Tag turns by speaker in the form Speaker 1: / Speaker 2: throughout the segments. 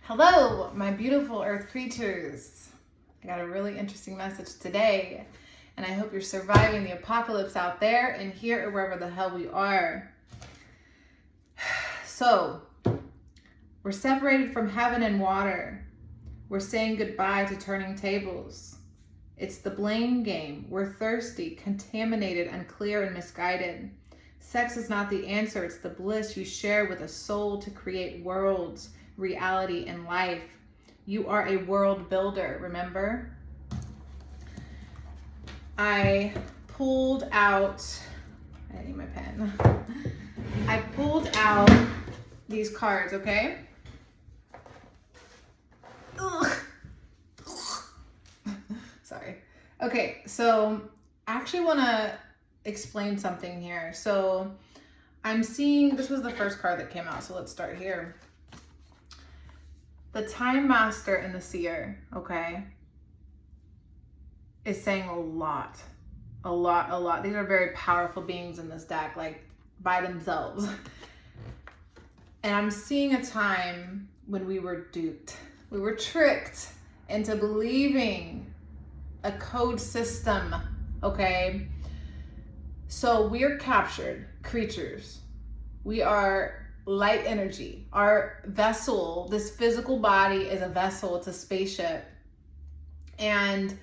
Speaker 1: Hello, my beautiful earth creatures. I got a really interesting message today, and I hope you're surviving the apocalypse out there and here or wherever the hell we are. So, we're separated from heaven and water. We're saying goodbye to turning tables. It's the blame game. We're thirsty, contaminated, unclear, and misguided. Sex is not the answer. It's the bliss you share with a soul to create worlds, reality, and life. You are a world builder, remember? I pulled out, I need my pen. I pulled out these cards, okay? Ugh. Sorry. Okay, so I actually want to explain something here. So I'm seeing, this was the first card that came out, so let's start here. The Time Master and the Seer, okay, is saying a lot. These are very powerful beings in this deck, like by themselves. And I'm seeing a time when we were duped. We were tricked into believing a code system, okay? So we're captured creatures. We are light energy. Our vessel, this physical body is a vessel, it's a spaceship. And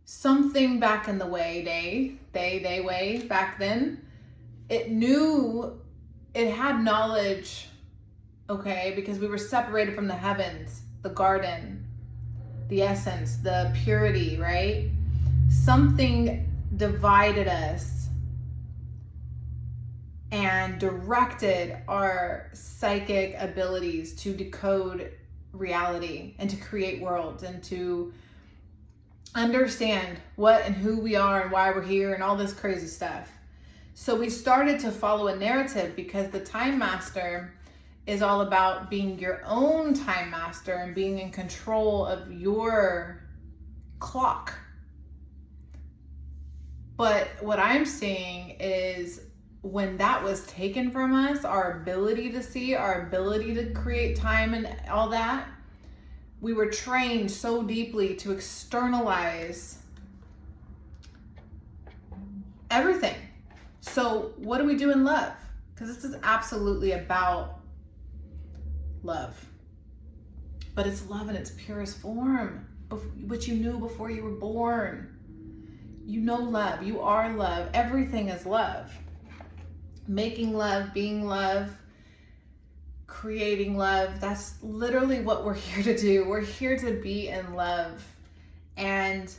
Speaker 1: something back in the way, way back then, it knew, it had knowledge, okay, because we were separated from the heavens, the garden, the essence, the purity, right? Something divided us and directed our psychic abilities to decode reality and to create worlds and to understand what and who we are and why we're here and all this crazy stuff. So we started to follow a narrative because the Time Master is all about being your own time master and being in control of your clock. But what I'm seeing is when that was taken from us, our ability to see, our ability to create time and all that, we were trained so deeply to externalize everything. So what do we do in love? Because this is absolutely about love. But it's love in its purest form, which you knew before you were born. You know love, you are love, everything is love. Making love, being love, creating love, that's literally what we're here to do. We're here to be in love. And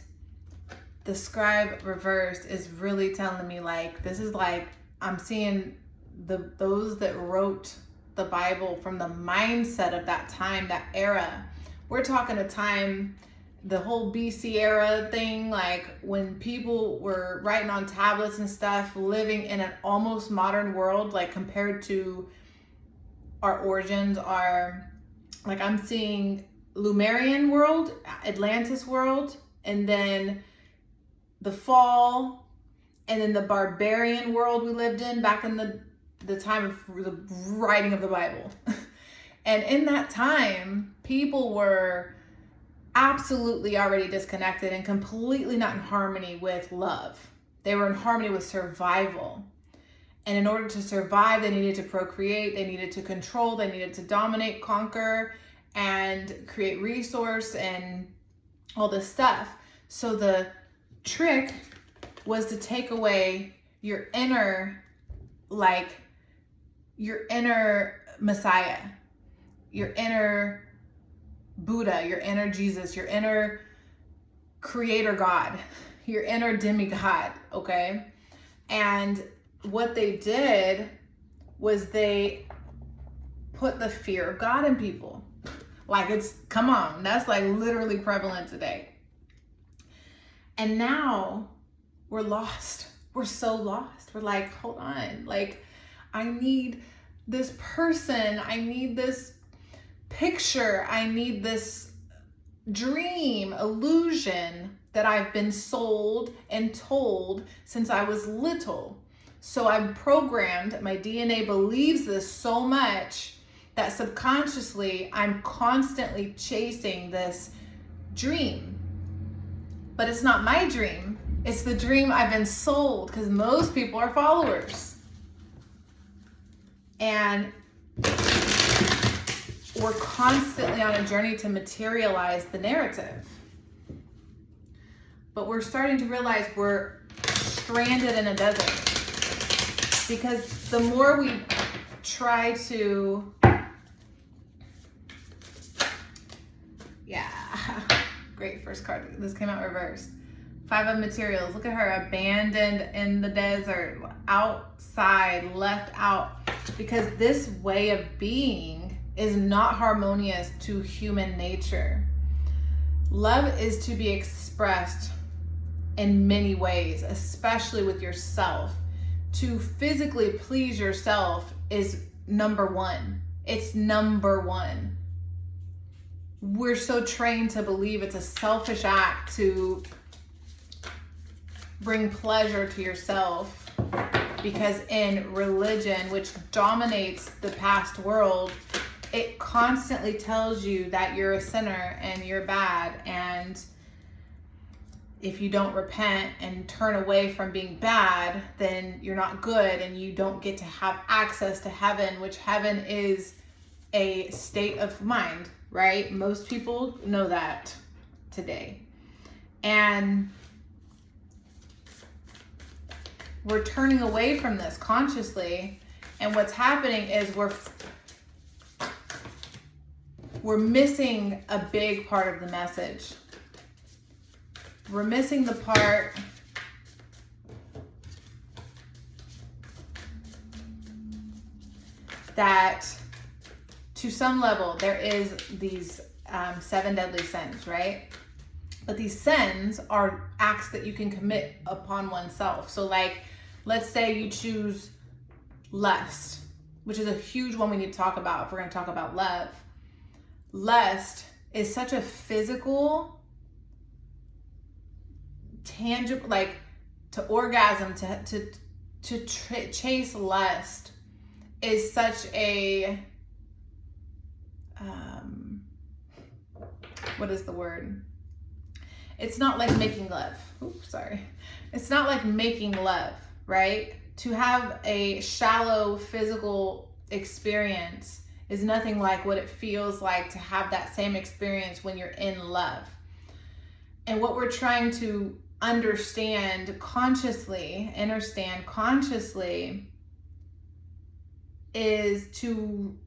Speaker 1: the scribe reversed is really telling me, like, this is like, I'm seeing those that wrote the Bible from the mindset of that time, that era. We're talking a time, the whole BC era thing, like when people were writing on tablets and stuff, living in an almost modern world, like compared to our origins are, like I'm seeing Lemurian world, Atlantis world, and then the fall, and then the barbarian world we lived in back in the time of the writing of the Bible. And in that time, people were absolutely already disconnected and completely not in harmony with love. They were in harmony with survival. And in order to survive, they needed to procreate, they needed to control, they needed to dominate, conquer, and create resource and all this stuff. So the trick was to take away your inner, like your inner Messiah, your inner Buddha, your inner Jesus, your inner creator God, your inner demigod, okay? And what they did was they put the fear of God in people. Like it's, come on, that's like literally prevalent today. And now we're lost. We're so lost. We're like, hold on, like I need this person, I need this picture, I need this dream, illusion that I've been sold and told since I was little. So I'm programmed, my DNA believes this so much that subconsciously I'm constantly chasing this dream. But it's not my dream. It's the dream I've been sold, because most people are followers. And we're constantly on a journey to materialize the narrative. But we're starting to realize we're stranded in a desert. Because the more we try to, great first card. This came out reversed. 5 of materials. Look at her, abandoned in the desert, outside, left out. Because this way of being is not harmonious to human nature. Love is to be expressed in many ways, especially with yourself. To physically please yourself is number one. It's number one. We're so trained to believe it's a selfish act to bring pleasure to yourself, because in religion, which dominates the past world, it constantly tells you that you're a sinner and you're bad, and if you don't repent and turn away from being bad, then you're not good and you don't get to have access to heaven, which heaven is a state of mind, right? Most people know that today. And we're turning away from this consciously, and what's happening is we're missing a big part of the message. We're missing the part that to some level there is these 7 deadly sins, right? But these sins are acts that you can commit upon oneself. So like, let's say you choose lust, which is a huge one we need to talk about if we're going to talk about love. Lust is such a physical, tangible, like to orgasm, to chase lust is such a, what is the word? It's not like making love. Oops, sorry. It's not like making love, right? To have a shallow physical experience is nothing like what it feels like to have that same experience when you're in love. And what we're trying to understand consciously is to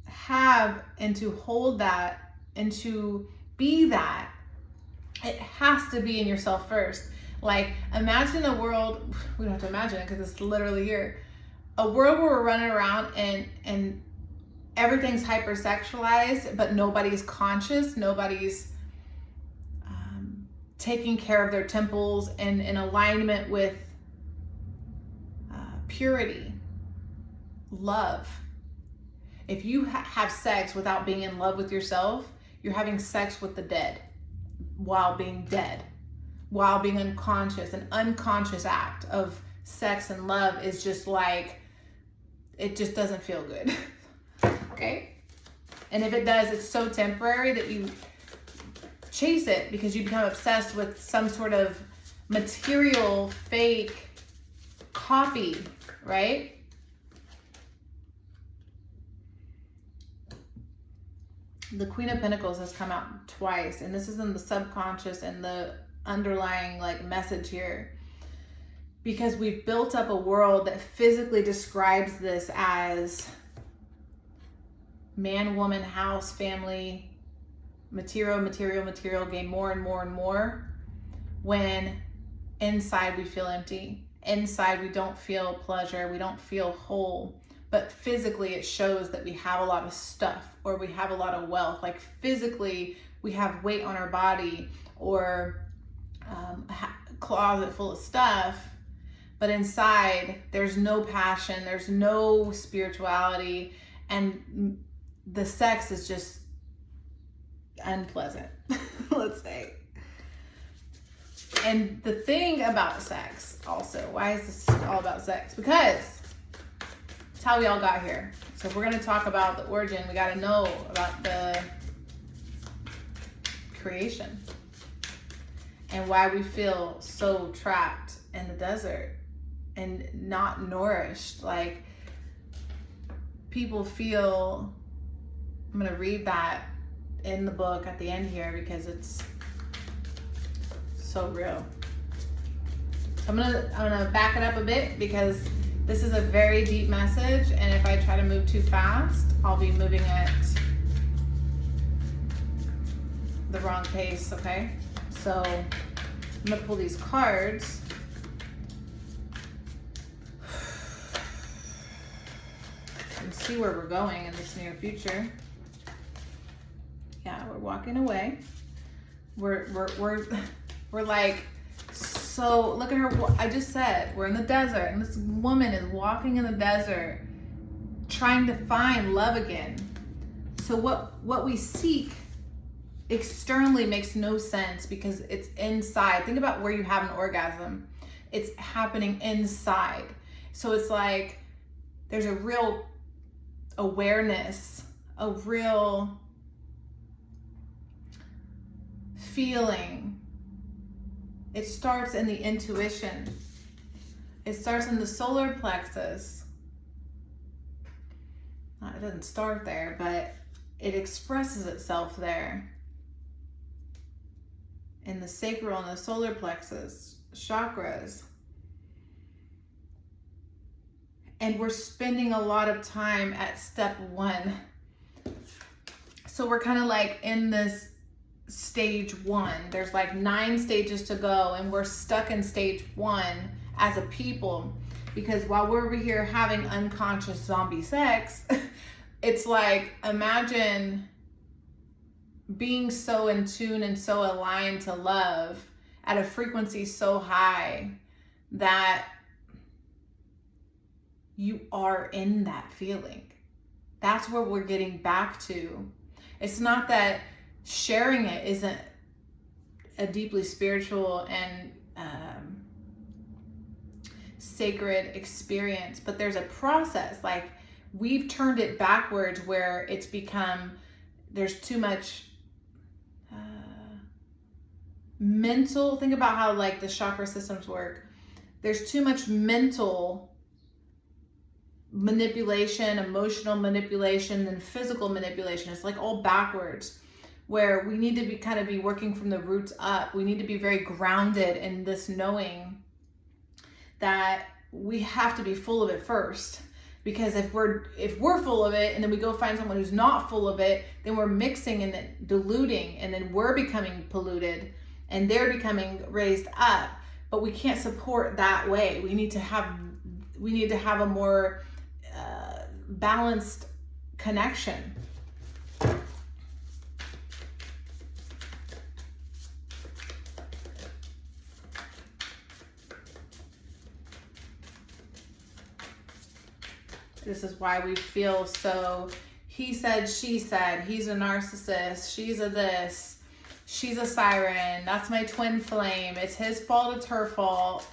Speaker 1: have and to hold that and to be that. It has to be in yourself first. Like, imagine a world, we don't have to imagine it because it's literally here, a world where we're running around and everything's hypersexualized, but nobody's conscious, nobody's taking care of their temples and in alignment with purity, love. If you have sex without being in love with yourself, you're having sex with the dead while being dead, while being unconscious. An unconscious act of sex and love is just like, it just doesn't feel good. Okay? And if it does, it's so temporary that you chase it because you become obsessed with some sort of material fake copy, right? The Queen of Pentacles has come out twice, and this is in the subconscious and the underlying like message here, because we've built up a world that physically describes this as man, woman, house, family, material, gain more and more and more, when inside we feel empty. Inside we don't feel pleasure, we don't feel whole, but physically it shows that we have a lot of stuff, or we have a lot of wealth. Like physically we have weight on our body, or a closet full of stuff, but inside there's no passion, there's no spirituality, and the sex is just unpleasant, let's say. And the thing about sex also, why is this all about sex? Because It's how we all got here. So if we're going to talk about the origin, we got to know about the creation and why we feel so trapped in the desert and not nourished. Like, people feel, I'm going to read that in the book at the end here because it's so real. I'm gonna back it up a bit because this is a very deep message, and if I try to move too fast, I'll be moving at the wrong pace, okay? So I'm gonna pull these cards. And see where we're going in this near future. Yeah, we're walking away. We're like, so look at her. I just said we're in the desert, and this woman is walking in the desert trying to find love again. So what we seek externally makes no sense because it's inside. Think about where you have an orgasm. It's happening inside. So it's like there's a real awareness, a real feeling. It starts in the intuition. It starts in the solar plexus. It doesn't start there, but it expresses itself there. In the sacral and the solar plexus chakras. And we're spending a lot of time at step 1. So we're kind of like in this stage 1. There's like 9 stages to go, and we're stuck in stage 1 as a people, because while we're over here having unconscious zombie sex, it's like, imagine being so in tune and so aligned to love at a frequency so high that you are in that feeling. That's where we're getting back to. It's not that sharing it isn't a deeply spiritual and sacred experience, but there's a process. Like, we've turned it backwards where it's become, there's too much mental. Think about how like the chakra systems work. There's too much mental manipulation, emotional manipulation, and physical manipulation. It's like all backwards, where we need to be kind of be working from the roots up. We need to be very grounded in this knowing that we have to be full of it first. Because if we're full of it and then we go find someone who's not full of it, then we're mixing and then diluting, and then we're becoming polluted and they're becoming raised up. But we can't support that way. We need to have a more balanced connection. This is why we feel so, he said, she said, he's a narcissist, she's a this, she's a siren, that's my twin flame, it's his fault, it's her fault.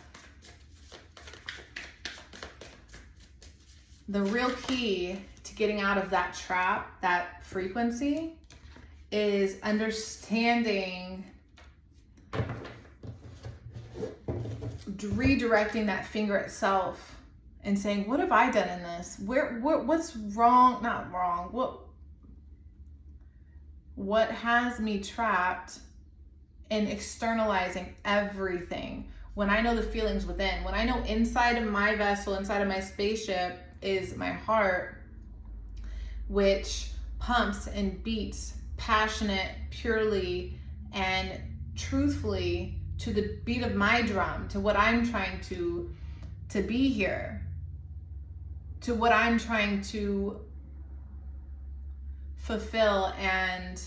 Speaker 1: The real key to getting out of that trap, that frequency, is understanding, redirecting that finger itself and saying, what have I done in this? What's wrong? Not wrong. What has me trapped in externalizing everything? When I know the feelings within, when I know inside of my vessel, inside of my spaceship is my heart, which pumps and beats passionate, purely, and truthfully to the beat of my drum, to what I'm trying to be here, to what I'm trying to fulfill and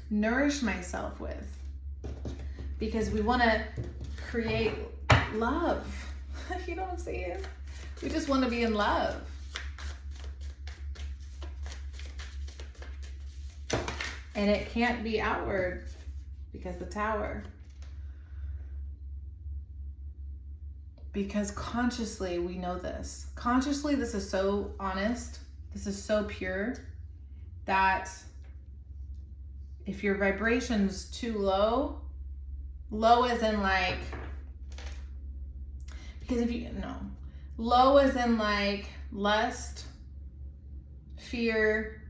Speaker 1: nourish myself with. Because we want to create love. You know what I'm saying? We just want to be in love. And it can't be outward because the tower. Because consciously we know this. Consciously, this is so honest. This is so pure that if your vibration's too low, low as in like, because if you, no, low as in like lust, fear,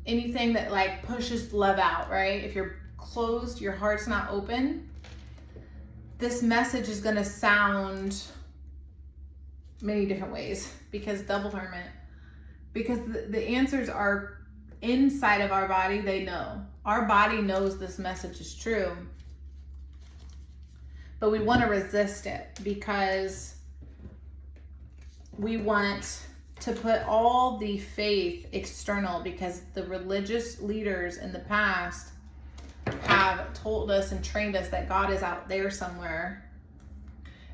Speaker 1: anything that like pushes love out, right? If you're closed, your heart's not open, this message is going to sound many different ways, because double hermit, because the answers are inside of our body. They know. Our body knows this message is true, but we want to resist it because we want to put all the faith external, because the religious leaders in the past have told us and trained us that God is out there somewhere,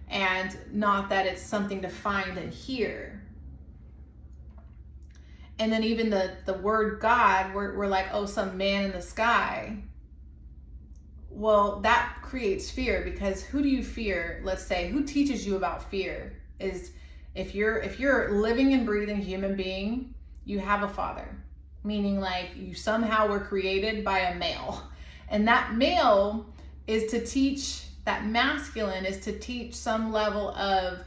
Speaker 1: and not that it's something to find and hear. And then even the word God, we're like, oh, some man in the sky. Well, that creates fear, because who do you fear? Let's say, who teaches you about fear? Is if you're living and breathing human being, you have a father, meaning like you somehow were created by a male. And that male is to teach, that masculine is to teach some level of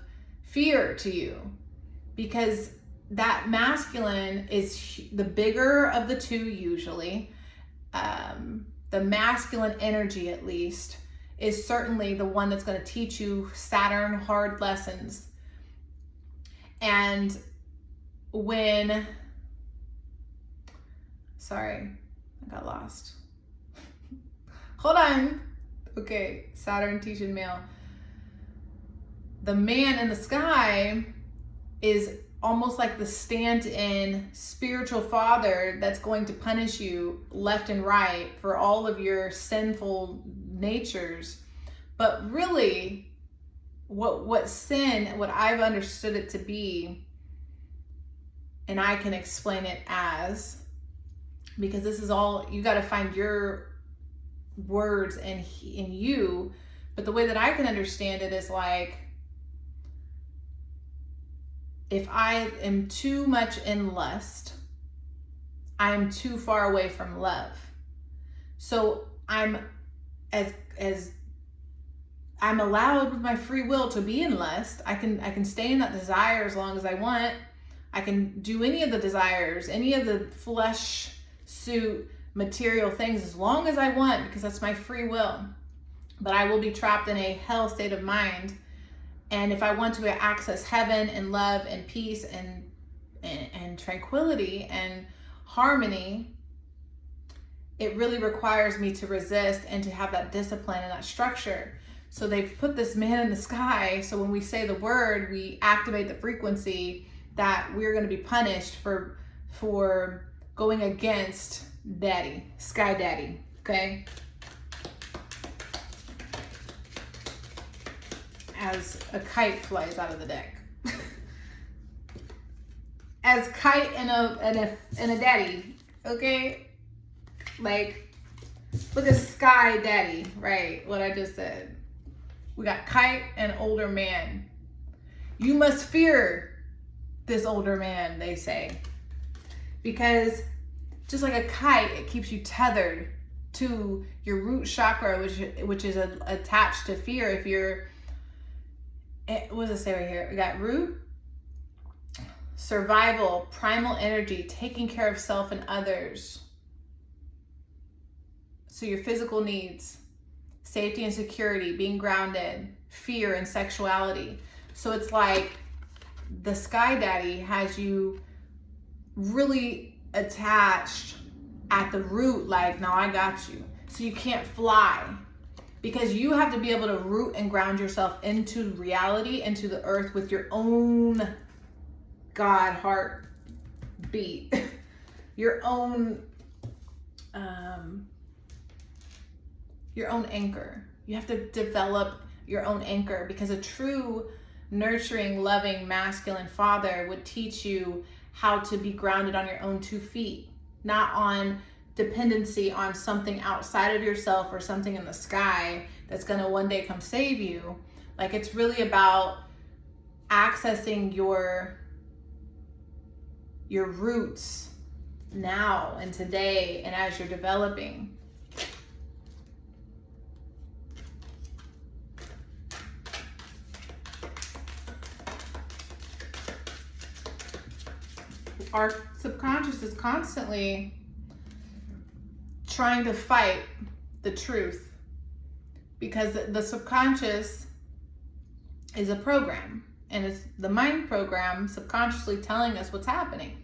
Speaker 1: fear to you, because that masculine is the bigger of the two usually. The masculine energy, at least, is certainly the one that's going to teach you Saturn hard lessons. And when, sorry, I got lost. Hold on. Okay, Saturn teaching male. The man in the sky is almost like the stand-in spiritual father that's going to punish you left and right for all of your sinful natures. But really, what sin, what I've understood it to be, and I can explain it as, because this is all, you got to find your words in you, but the way that I can understand it is like, if I am too much in lust, I am too far away from love. So I'm allowed with my free will to be in lust. I can stay in that desire as long as I want. I can do any of the desires, any of the flesh suit material things as long as I want, because that's my free will. But I will be trapped in a hell state of mind. And if I want to access heaven and love and peace and tranquility and harmony, it really requires me to resist and to have that discipline and that structure. So they've put this man in the sky, so when we say the word, we activate the frequency that we're going to be punished for going against daddy, sky daddy, okay? As a kite flies out of the deck. As kite and a daddy, okay? Like, look at sky daddy, right? What I just said. We got kite and older man. You must fear this older man, they say. Because just like a kite, it keeps you tethered to your root chakra, which is attached to fear. If you're, what does it say right here? We got root, survival, primal energy, taking care of self and others. So your physical needs, safety and security, being grounded, fear and sexuality. So it's like the sky daddy has you really attached at the root, like, now I got you. So you can't fly, because you have to be able to root and ground yourself into reality, into the earth with your own God heart beat, your own anchor. You have to develop your own anchor, because a true nurturing, loving, masculine father would teach you how to be grounded on your own 2 feet, not on dependency on something outside of yourself or something in the sky that's going to one day come save you. Like, it's really about accessing your roots now and today and as you're developing. Our subconscious is constantly trying to fight the truth, because the subconscious is a program, and it's the mind program subconsciously telling us what's happening.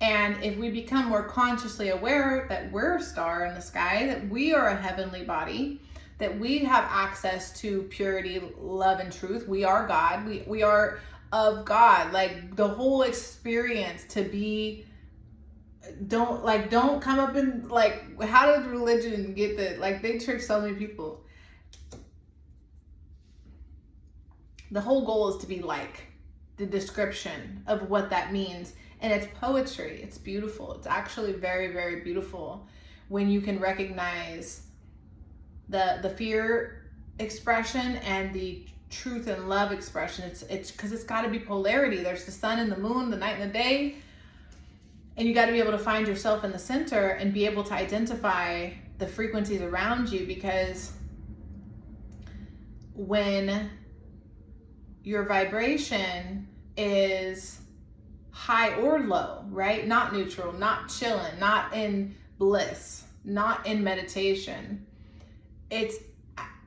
Speaker 1: And if we become more consciously aware that we're a star in the sky, that we are a heavenly body, that we have access to purity, love, and truth, we are God, we are of God. Like, the whole experience to be, don't come up and like, how did religion get that? Like, they trick so many people. The whole goal is to be like the description of what that means. And it's poetry. It's beautiful. It's actually very, very beautiful when you can recognize the fear expression and the truth and love expression. It's because it's got to be polarity. There's the sun and the moon, the night and the day. And you got to be able to find yourself in the center and be able to identify the frequencies around you, because when your vibration is high or low, right? Not neutral, not chilling, not in bliss, not in meditation. It's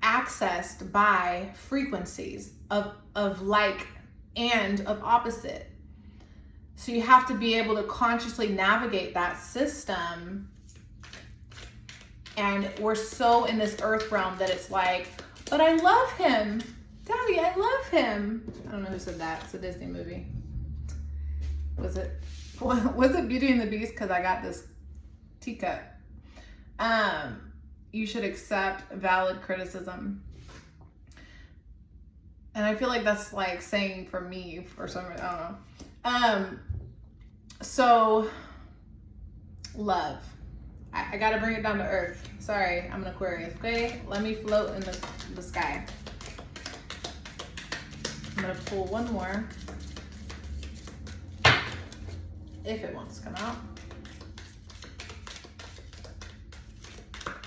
Speaker 1: accessed by frequencies of like and of opposite. So you have to be able to consciously navigate that system. And we're so in this earth realm that it's like, but I love him. Daddy, I love him. I don't know who said that. It's a Disney movie. Was it Beauty and the Beast? Because I got this teacup. You should accept valid criticism. And I feel like that's like saying for me or something. I don't know. So love. I gotta bring it down to earth. Sorry, I'm an Aquarius. Okay, let me float in the sky. I'm gonna pull one more, if it wants to come out.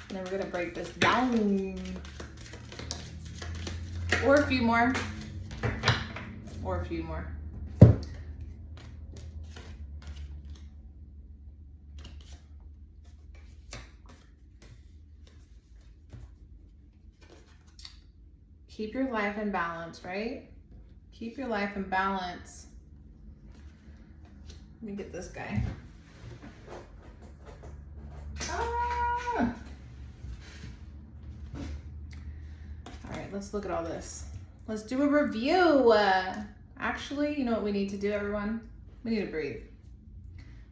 Speaker 1: And then we're gonna break this down. Or a few more. Or a few more. Keep your life in balance, right? Keep your life in balance. Let me get this guy. Ah! All right, let's look at all this. Let's do a review. Actually, you know what we need to do, everyone? We need to breathe.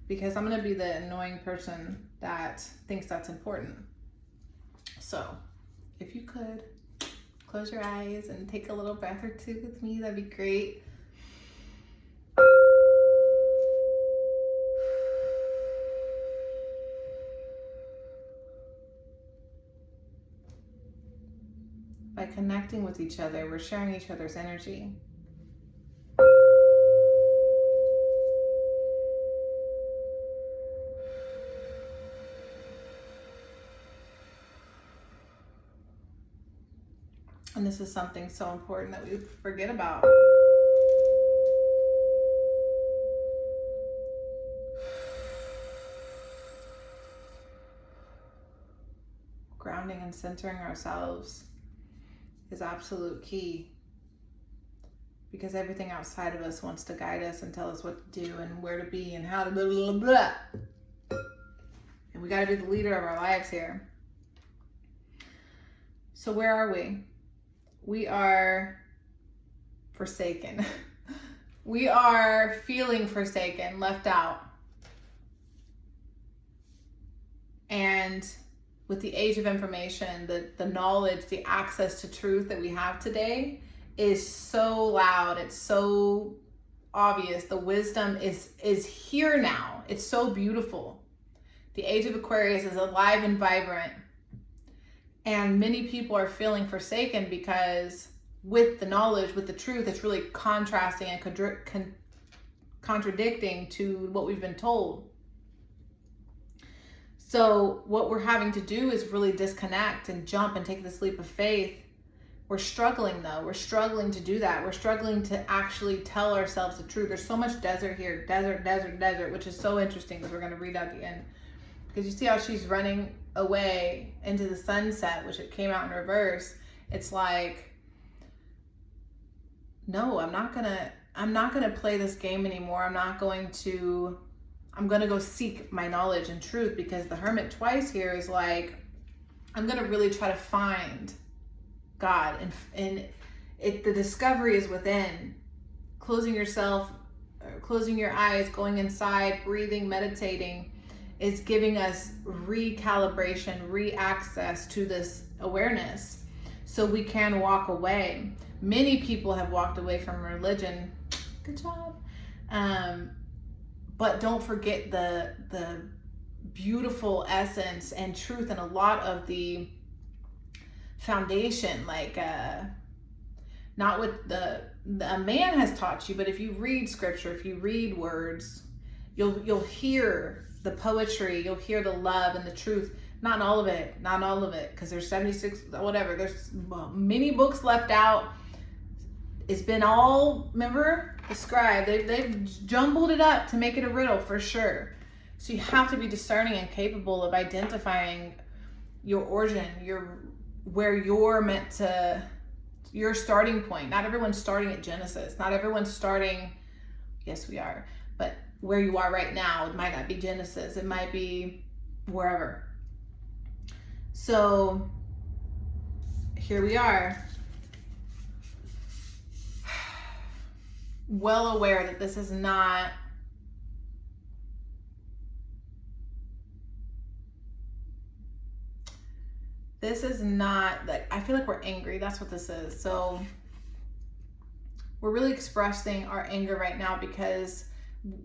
Speaker 1: Because I'm gonna be the annoying person that thinks that's important. So, if you could, close your eyes and take a little breath or two with me, that'd be great. By connecting with each other, we're sharing each other's energy. And this is something so important that we forget about. Grounding and centering ourselves is absolute key, because everything outside of us wants to guide us and tell us what to do and where to be and how to blah, blah, blah. And we got to be the leader of our lives here. So where are we? We are forsaken. We are feeling forsaken, left out. And with the age of information, the knowledge, the access to truth that we have today is so loud. It's so obvious. The wisdom is here now. It's so beautiful. The age of Aquarius is alive and vibrant. And many people are feeling forsaken because with the knowledge, with the truth, it's really contrasting and contradicting to what we've been told. So what we're having to do is really disconnect and jump and take this leap of faith. We're struggling though. We're struggling to do that. We're struggling to actually tell ourselves the truth. There's so much desert here. Desert, which is so interesting because we're going to read out the end. Because you see how she's running away into the sunset, which it came out in reverse. It's like, no, I'm not gonna play this game anymore. I'm gonna go seek my knowledge and truth, because the Hermit twice here is like, I'm gonna really try to find God, and the discovery is within. Closing your eyes, going inside, breathing, meditating is giving us recalibration, re-access to this awareness, so we can walk away. Many people have walked away from religion. Good job. But don't forget the beautiful essence and truth and a lot of the foundation, like not what a man has taught you, but if you read scripture, if you read words, you'll hear the poetry, you'll hear the love and the truth. Not all of it, because there's 76, whatever. There's many books left out. It's been all, remember, the scribe. They've jumbled it up to make it a riddle for sure. So you have to be discerning and capable of identifying your origin, where you're meant to, your starting point. Not everyone's starting at Genesis. Not everyone's starting, yes we are, but where you are right now, it might not be Genesis. It might be wherever. So here we are, well aware that this is not like, I feel like we're angry. That's what this is. So we're really expressing our anger right now because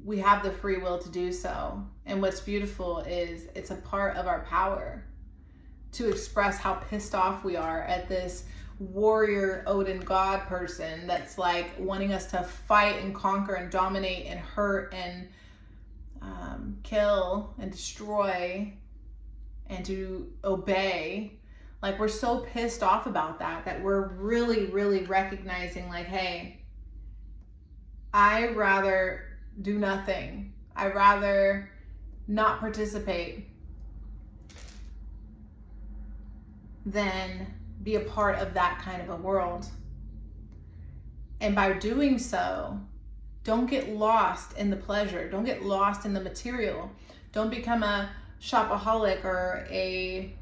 Speaker 1: we have the free will to do so. And what's beautiful is it's a part of our power to express how pissed off we are at this warrior Odin god person that's like wanting us to fight and conquer and dominate and hurt and kill and destroy and to obey. Like, we're so pissed off about that we're really, really recognizing, like, hey, I'd rather do nothing. I'd rather not participate than be a part of that kind of a world. And by doing so, don't get lost in the pleasure. Don't get lost in the material. Don't become a shopaholic or a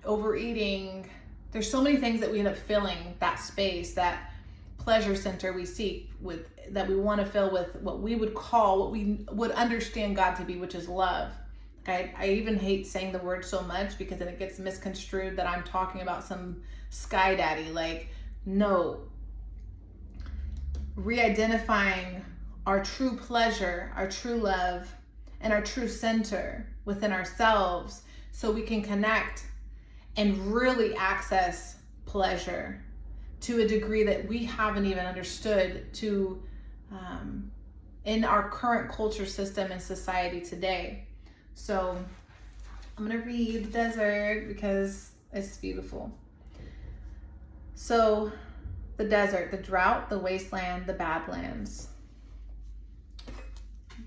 Speaker 1: overeating. There's so many things that we end up filling that space, that pleasure center we seek with, that we want to fill with what we would call, what we would understand God to be, which is love. I even hate saying the word so much because then it gets misconstrued that I'm talking about some sky daddy. Like, no. Re-identifying our true pleasure, our true love, and our true center within ourselves so we can connect and really access pleasure to a degree that we haven't even understood to in our current culture system and society today. So I'm going to read the desert because it's beautiful. So the desert, the drought, the wasteland, the badlands. I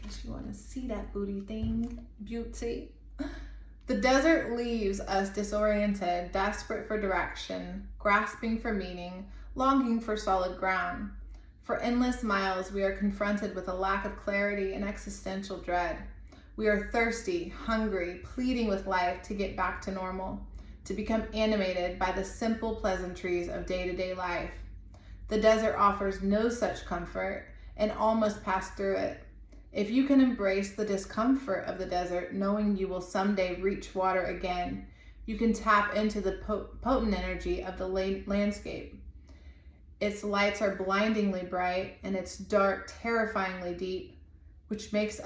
Speaker 1: guess you want to see that booty thing. Beauty. The desert leaves us disoriented, desperate for direction, grasping for meaning, longing for solid ground. For endless miles, we are confronted with a lack of clarity and existential dread. We are thirsty, hungry, pleading with life to get back to normal, to become animated by the simple pleasantries of day-to-day life. The desert offers no such comfort, and all must pass through it. If you can embrace the discomfort of the desert, knowing you will someday reach water again, you can tap into the potent energy of the landscape. Its lights are blindingly bright, and its dark terrifyingly deep, which makes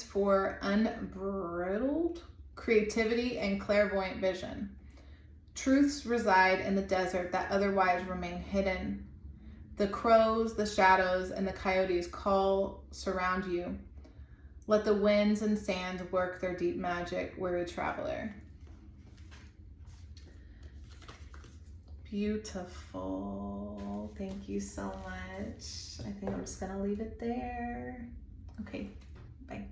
Speaker 1: for unbridled creativity and clairvoyant vision. Truths reside in the desert that otherwise remain hidden. The crows, the shadows, and the coyotes call surround you. Let the winds and sands work their deep magic, weary traveler. Beautiful. Thank you so much. I think I'm just going to leave it there. Okay, bye.